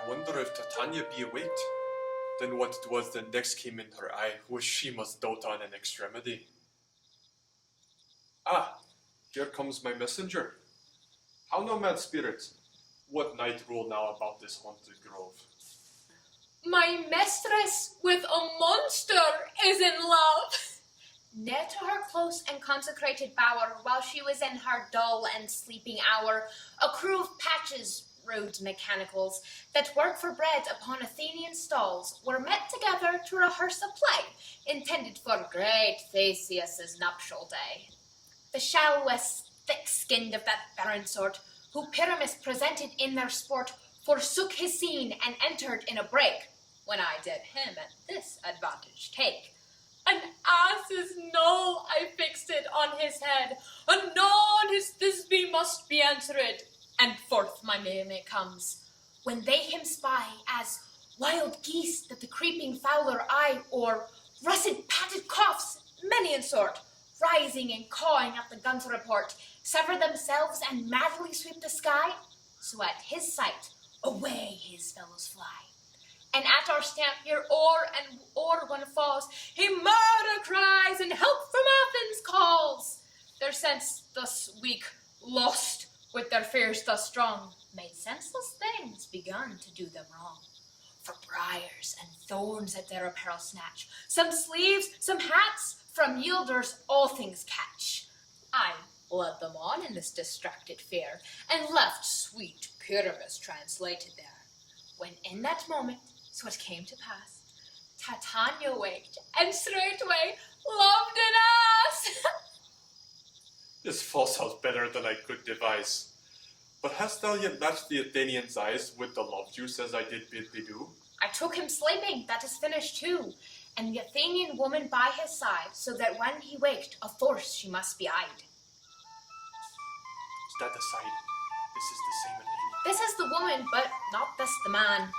wonder if Titania be awaked. Then what it was that next came in her eye, which she must dote on in extremity. Ah, here comes my messenger. How now, mad spirit? What night rule now about this haunted grove? My mistress with a monster is in love. Near to her close and consecrated bower, while she was in her dull and sleeping hour, a crew of patches, robed mechanicals, that work for bread upon Athenian stalls, were met together to rehearse a play, intended for great Theseus's nuptial day. The shallowest, thick-skinned of that barren sort, who Pyramus presented in their sport, forsook his scene and entered in a break, when I did him at this advantage take. An ass's knoll I fixed it on his head, anon his Thisbe must be answered, and forth my mermaid comes, when they him spy as wild geese that the creeping fowler eye, or russet patted coughs, many in sort, rising and cawing at the gun's report, sever themselves and madly sweep the sky, so at his sight away his fellows fly. And at our stamp here o'er one falls, he murder cries and help from Athens calls. Their sense thus weak, lost, with their fears thus strong, made senseless things begun to do them wrong. For briars and thorns at their apparel snatch, some sleeves, some hats, from yielders all things catch. I led them on in this distracted fear, and left sweet Pyramus translated there. When in that moment, so it came to pass, Titania waked, and straightway loved an ass. This falls out better than I could devise. But hast thou yet matched the Athenian's eyes with the love juice as I did bid thee do? I took him sleeping, that is finished too, and the Athenian woman by his side, so that when he waked, a force she must be eyed. Is that the side? This is the same Athenian. This is the woman, but not this the man.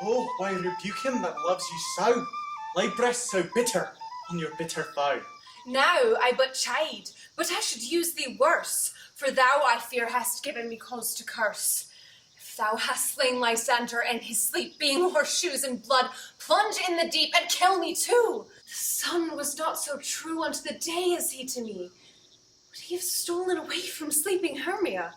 Oh, why rebuke him that loves you so? Lay breast so bitter on your bitter foe. Now I but chide, but I should use thee worse, for thou, I fear, hast given me cause to curse. If thou hast slain Lysander and his sleep, being horseshoes and blood, plunge in the deep and kill me too. The sun was not so true unto the day as he to me. Would he have stolen away from sleeping Hermia?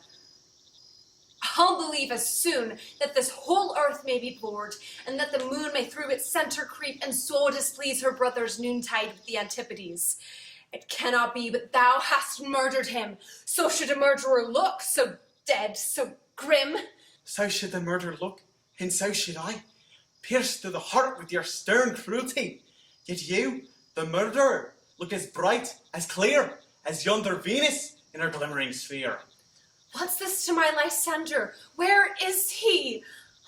I'll believe as soon that this whole earth may be bored, and that the moon may through its center creep, and so displease her brother's noontide with the Antipodes. It cannot be but thou hast murdered him. So should a murderer look, so dead, so grim. So should the murderer look, and so should I, pierced to the heart with your stern cruelty. Yet you, the murderer, look as bright, as clear, as yonder Venus in her glimmering sphere. What's this to my Lysander? Where is he?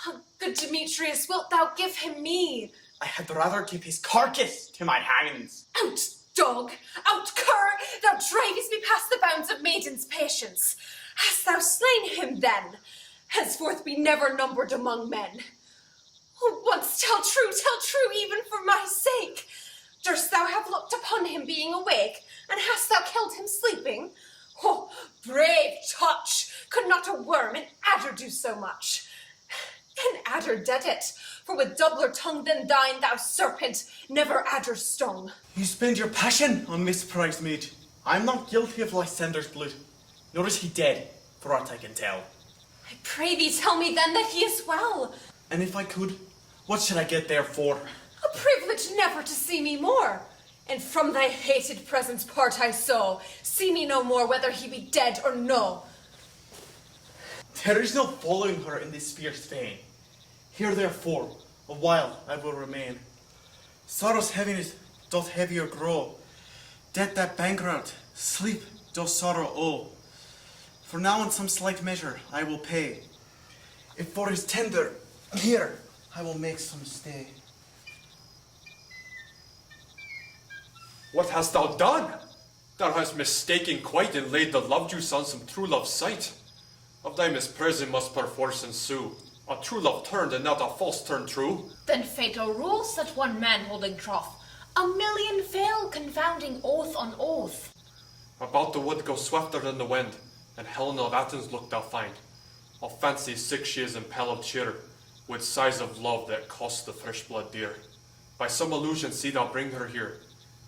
Oh, good Demetrius, wilt thou give him me? I had rather give his carcass to my hands. Out, dog! Out, cur! Thou drivest me past the bounds of maiden's patience. Hast thou slain him, then? Henceforth be never numbered among men. Oh, once tell true, even for my sake. Durst thou have looked upon him being awake, and hast thou killed him sleeping? Oh, brave touch! Could not a worm, an adder, do so much? An adder did it, for with doubler tongue than thine, thou serpent, never adder stung. You spend your passion on misprized maid. I am not guilty of Lysander's blood, nor is he dead, for aught I can tell. I pray thee tell me then that he is well. And if I could, what should I get therefore? A privilege never to see me more. And from thy hated presence part I so. See me no more, whether he be dead or no. There is no following her in this fierce vein. Here therefore, a while I will remain. Sorrow's heaviness doth heavier grow. Debt that bankrupt, sleep doth sorrow owe. For now in some slight measure I will pay. If for his tender, here I will make some stay. What hast thou done? Thou hast mistaken quite and laid the love juice on some true love's sight. Of thy mispresent must perforce ensue a true love turned and not a false turned true. Then fatal rules that one man holding troth, a million fail confounding oath on oath. About the wood go swifter than the wind, and Helena of Athens look thou find. I'll fancy sick she is in pale of cheer, with sighs of love that cost the fresh blood dear. By some illusion see thou bring her here.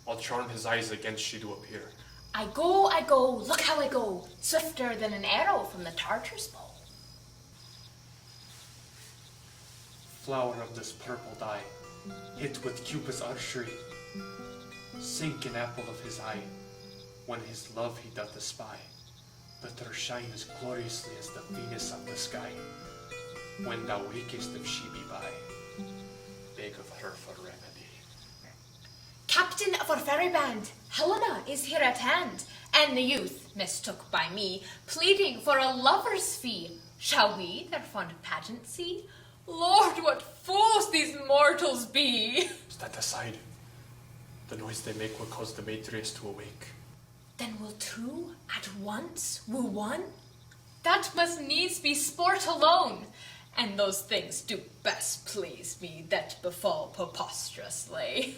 I'll charm his eyes against she do appear. I go, look how I go, swifter than an arrow from the Tartar's bow. Flower of this purple dye, hit with Cupid's archery, sink an apple of his eye, when his love he doth espy. Let her shine as gloriously as the Venus of the sky. When thou wakest if she be by, beg of her for remedy. Captain of our ferry band, Helena is here at hand, and the youth, mistook by me, pleading for a lover's fee. Shall we their fond pageant see? Lord, what fools these mortals be! Stand aside. The noise they make will cause the maidres to awake. Then will two at once woo one? That must needs be sport alone, and those things do best please me that befall preposterously.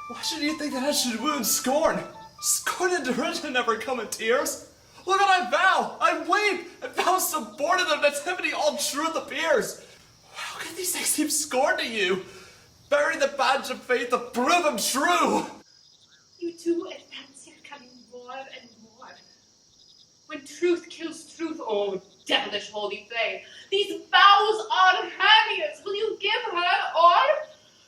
Why should you think that I should wound scorn? Scorn and derision never come in tears. Look what I vow! I weep! And vow subordinate of nativity all truth appears. How can these things seem scorn to you? Bury the badge of faith to prove them true! You do advance your cunning more and more. When truth kills truth, oh devilish holy flame, these vows are Hermia's. Will you give her, or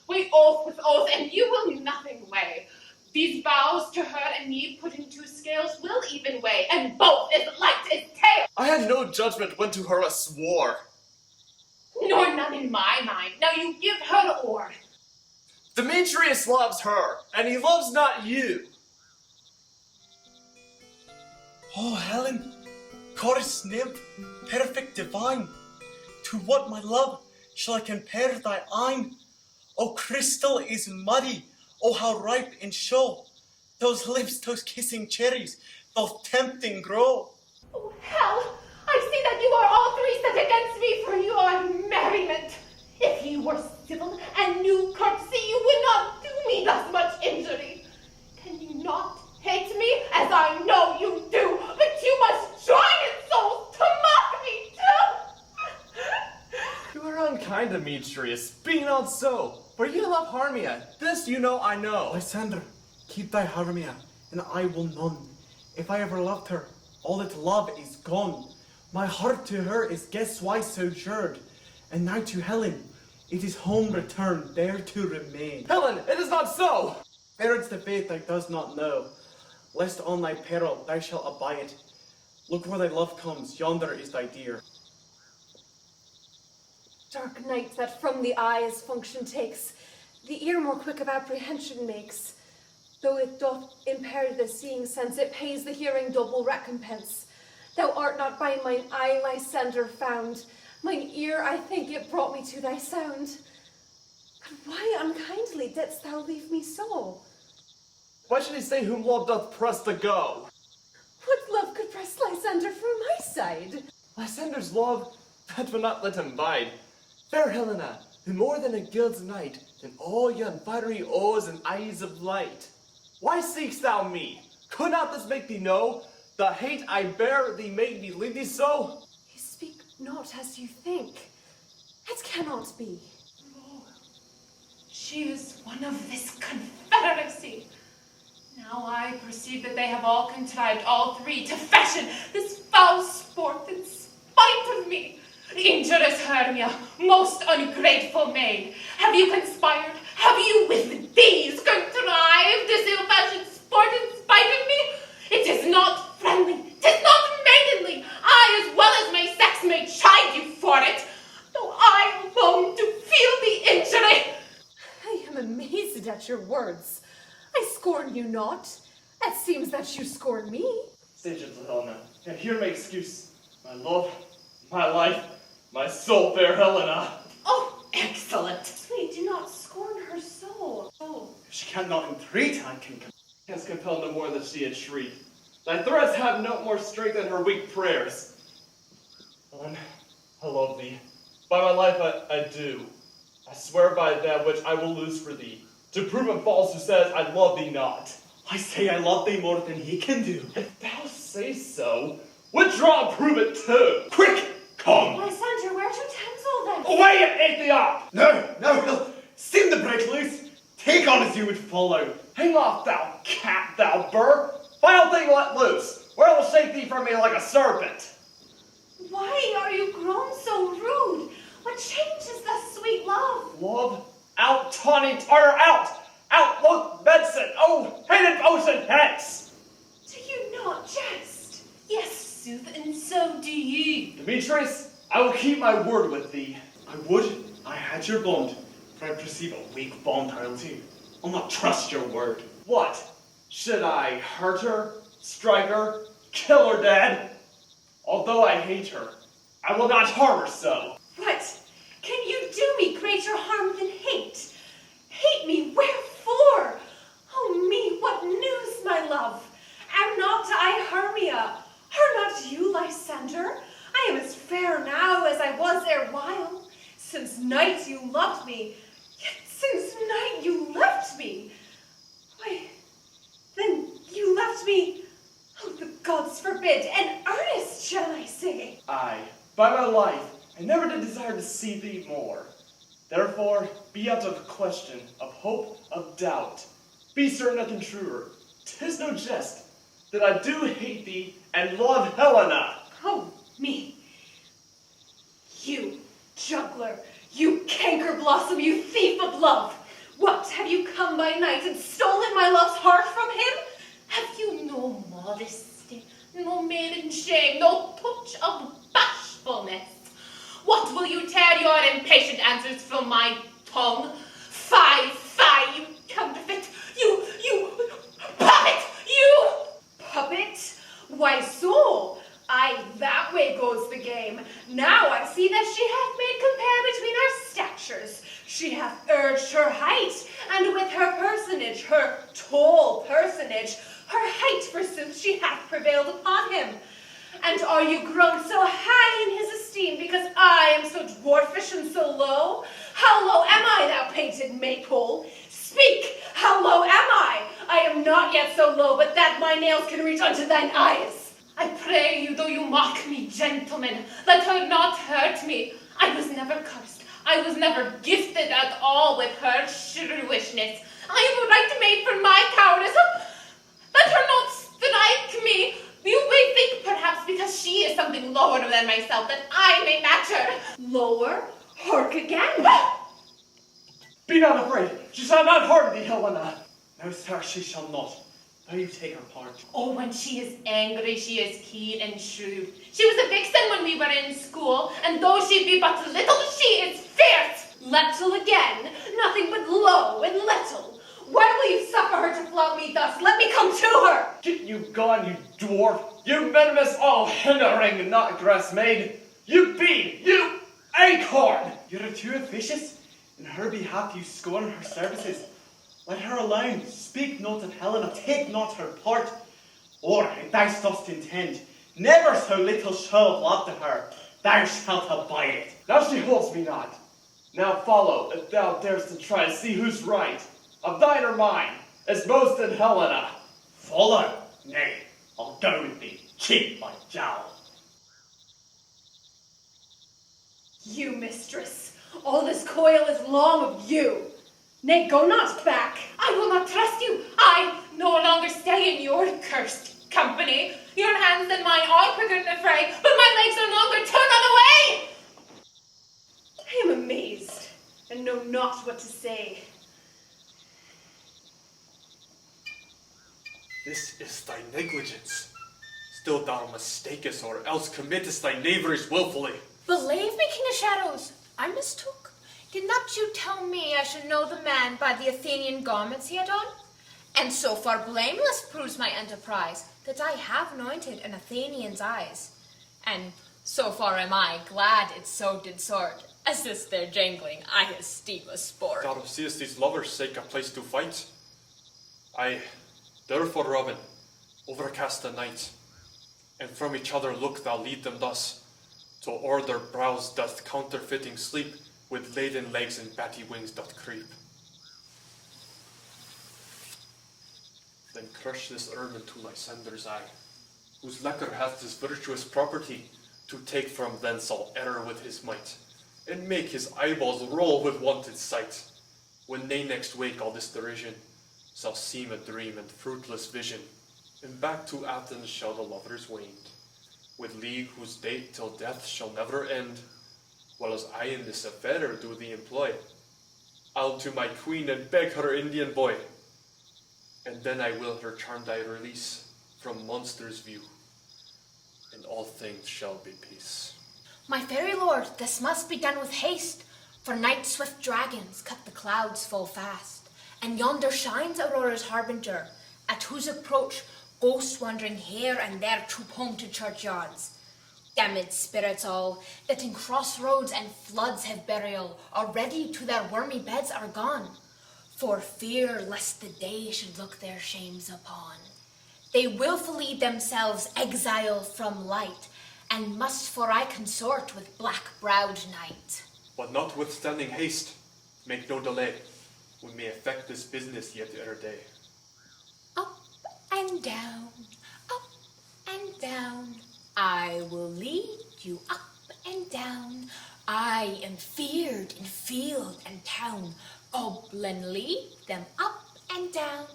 weigh oath with oath, and you will nothing weigh? These vows to her and me put into scales will even weigh, and both is light as tail. I had no judgment when to her I swore. Nor none in my mind. Now you give her the or. Demetrius loves her, and he loves not you. Oh, Helen, goddess nymph, perfect divine, to what, my love, shall I compare thy eyne? Oh, crystal is muddy, oh, how ripe in show, those lips, those kissing cherries, those tempting grow. Oh, hell! I see that you are all three set against me for your merriment. If you were civil and knew courtesy, you would not do me thus much injury. Can you not hate me, as I know you do, but you must join in souls to mock me too? You are unkind, Demetrius. Be not so, for you love Hermia. This you know I know. Lysander, keep thy Hermia, and I will none. If I ever loved her, all that love is gone. My heart to her is guess-wise sojourned, and now to Helen, it is home returned, there to remain. Helen, it is not so! Parents the faith thou dost not know, lest on thy peril thou shalt abide. Look where thy love comes, yonder is thy dear. Dark night that from the eye as function takes, the ear more quick of apprehension makes. Though it doth impair the seeing sense, it pays the hearing double recompense. Thou art not by mine eye, Lysander, found. Mine ear, I think, it brought me to thy sound. But why unkindly didst thou leave me so? Why should he say whom love doth press to go? What love could press Lysander from my side? Lysander's love, that would not let him bide. Fair Helena, who more than a guild's knight, than all yon fiery oes and eyes of light. Why seek'st thou me? Could not this make thee know? The hate I bear thee made me leave thee so? You speak not as you think. It cannot be. No, she is one of this confederacy. Now I perceive that they have all contrived, all three, to fashion this foul sport in spite of me. Injurious Hermia, most ungrateful maid, have you conspired? Have you with these contrived this ill-fashioned sport in spite of me? It is not friendly, 'tis not maidenly. I, as well as my sex, may chide you for it, though I alone do feel the injury. I am amazed at your words. I scorn you not. It seems that you scorn me. Stay gentle, Helena, and hear my excuse. My love, my life, my soul, fair Helena. Oh, excellent. Please do not scorn her soul. Oh. She cannot entreat and Canst compel no more than she entreat. Thy threats have no more strength than her weak prayers. Helen, I love thee. By my life I do. I swear by that which I will lose for thee, to prove him false who says I love thee not. I say I love thee more than he can do. If thou say so. Withdraw and prove it too. Quick, come. Lysander, where's your tinsel then? Away and Aethiop! No, he'll seem to break loose. Take on as you would follow. Hang off, thou cat, thou burr. Vile thing let loose, or I will shake thee from me like a serpent. Why are you grown so rude? What changes thus sweet love? Love, out, tawny tartar, out! Out, look, Benson! Oh, hated potion, hence! Do you not jest? Yes, sooth, and so do you. Demetrius, I will keep my word with thee. I would I had your bond, for I perceive a weak bond I'll do. I'll not trust your word. What? Should I hurt her, strike her, kill her dead? Although I hate her, I will not harm her so. What? Can you do me greater harm than hate? Hate me wherefore? Oh me, what news, my love? Am not I Hermia? Are not you Lysander? I am as fair now as I was erewhile. Since night you loved me, yet since night you left me. Why, then you left me, oh the gods forbid, in earnest shall I say. Aye, by my life, I never did desire to see thee more. Therefore, be out of question, of hope, of doubt. Be certain nothing truer. 'Tis no jest, that I do hate thee and love Helena. Oh, me. You, juggler, you canker blossom, you thief of love. What, have you come by night and stolen my love's heart from him? Have you no modesty, no maiden shame, no touch of bashfulness? What will you tear your impatient answers from my tongue? Fie, fie, you counterfeit, you puppet, you! Puppet? Why so? Aye, that way goes the game. Now I see that she hath made compare between our statures. She hath urged her height, and with her personage, her tall personage, her height forsooth, she hath prevailed upon him. And are you grown so high in his esteem because I am so dwarfish and so low? How low am I, thou painted maypole? Speak, how low am I? I am not yet so low, but that my nails can reach unto thine eyes. I pray you, though you mock me, gentlemen, let her not hurt me. I was never cursed. I was never gifted at all with her shrewishness. I have a right made for my cowardice. Let her not strike me. You may think, perhaps, because she is something lower than myself, that I may match her. Lower? Hark again. Be not afraid, she shall not harm thee, Helena. No, sir, she shall not. Though you take her part. Oh, when she is angry, she is keen and shrewd. She was a vixen when we were in school, and though she be but little, she is fierce. Little again, nothing but low and little. Why will you suffer her to flout me thus? Let me come to her. Get you gone, you dwarf, you venomous all hindering not grass maid. You bee, you acorn. You're too officious. In her behalf you scorn her services. Let her alone. Speak not of Helena. Take not her part. Or, if thou dost intend, never so little show of love to her, thou shalt abide it. Now she holds me not. Now follow, if thou darest to try to see who's right, of thine or mine, as boasted Helena. Follow? Nay, I'll go with thee, cheek by jowl. You, mistress, all this coil is long of you. Nay, go not back. I will not trust you. I no longer stay in your cursed company. Your hands and mine are quicker in the fray, but my legs no longer turn on away. I am amazed, and know not what to say. This is thy negligence. Still thou mistakest, or else committest thy knaveries willfully. Believe me, King of Shadows, I mistook. Did not you tell me I should know the man by the Athenian garments he had on? And so far blameless proves my enterprise, that I have anointed an Athenian's eyes. And so far am I glad it so did sort, as this their jangling I esteem a sport. Thou seest these lovers seek a place to fight. I, therefore, Robin, overcast the night, and from each other look thou lead them thus, till o'er their brows doth counterfeiting sleep, with laden legs and batty wings doth creep. Then crush this herb into Lysander's eye, whose liquor hath this virtuous property, to take from thence all error with his might, and make his eyeballs roll with wonted sight. When they next wake, all this derision shall seem a dream and fruitless vision, and back to Athens shall the lovers wend, with league whose date till death shall never end. While as I in this affair do thee employ, I'll to my queen and beg her Indian boy, and then I will her charmed eye release from monsters' view, and all things shall be peace. My fairy lord, this must be done with haste, for night swift dragons cut the clouds full fast, and yonder shines Aurora's harbinger, at whose approach ghosts wandering here and there troop home to churchyards. Damned spirits all, that in crossroads and floods have burial, already to their wormy beds are gone, for fear lest the day should look their shames upon. They wilfully themselves exile from light, and must for aye consort with black-browed night. But notwithstanding haste, make no delay. We may effect this business yet ere day. Up and down, up and down. I will lead you up and down. I am feared in field and town. Goblin, lead them up and down.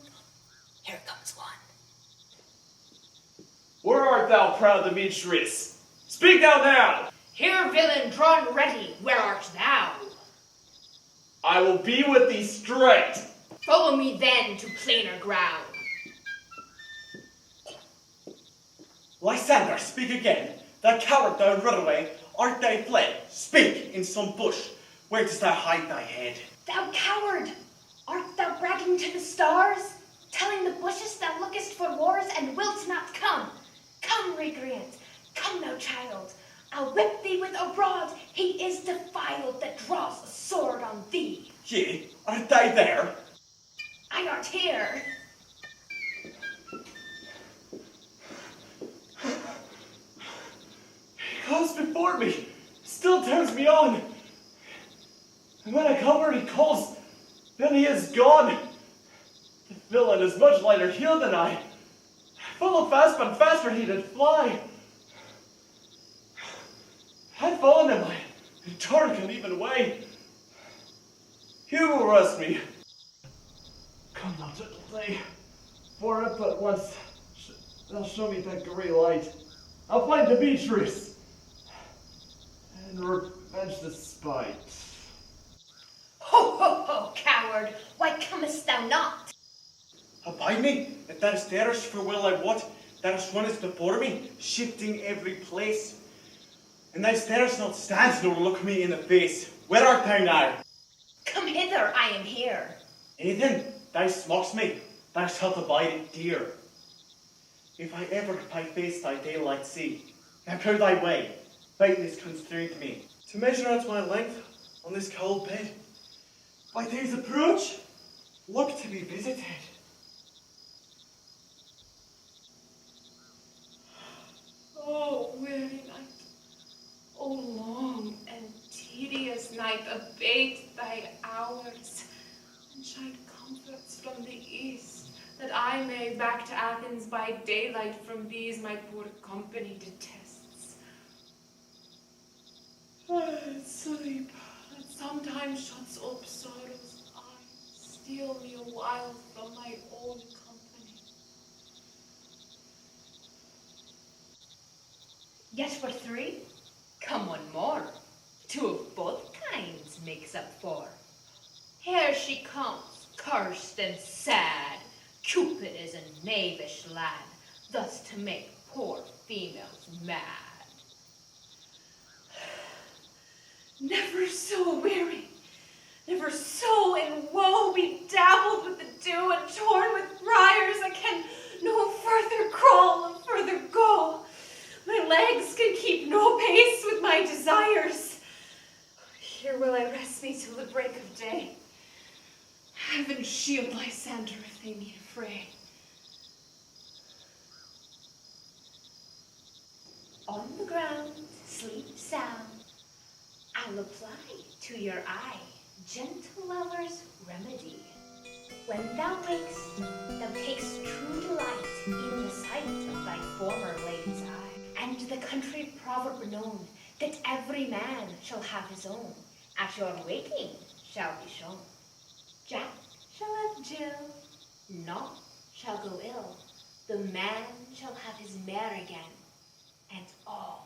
Here comes one. Where art thou, proud Demetrius? Speak thou now! Here, villain, drawn ready. Where art thou? I will be with thee straight. Follow me then to plainer ground. Lysander, speak again. Thou coward, thou runaway, art thou fled? Speak in some bush. Where dost thou hide thy head? Thou coward, art thou bragging to the stars? Telling the bushes thou lookest for wars and wilt not come? Come, recreant, come, thou child. I'll whip thee with a rod. He is defiled that draws a sword on thee. Yea, art thou there? I art here. He goes before me, still turns me on. And when I come where he calls, then he is gone. The villain is much lighter heeled than I. Follow fast, but faster he did fly. Had fallen in my dark and even way. He will rest me. Come now, gentle day, for if but once thou show me that grey light, I'll find Demetrius and revenge the spite. Ho, ho, ho, coward! Why comest thou not? Abide me, if thou starest for well I wot, thou runnest before me, shifting every place. And thou starest not stand nor look me in the face. Where art thou now? Come hither, I am here. Nathan, thou smocks me, thou shalt abide it dear. If I ever thy face thy daylight see, now go thy way, faintness constrained me, to measure out my length on this cold bed. By day's approach, look to be visited. Oh, weary night, oh, long and tedious night, abate thy hours, and chide comforts from the east, that I may back to Athens by daylight from these my poor company detests. Sleep, that sometimes shuts up sorrow's eyes, steal me a while from my own company. Yet for three? Come one more. Two of both kinds makes up four. Here she comes, cursed and sad. Cupid is a knavish lad, thus to make poor females mad. Never so weary, never so in woe, bedabbled with the dew and torn with briars, I can no further crawl, no further go. My legs can keep no pace with my desires. Here will I rest me till the break of day. Heaven shield Lysander if they meet a fray. On the ground, sleep sound. I'll apply to your eye gentle lover's remedy. When thou wakest, thou takest true delight in the sight of thy former lady. country proverb known, that every man shall have his own, at your waking shall be shown. Jack shall have Jill, naught shall go ill, the man shall have his mare again, and all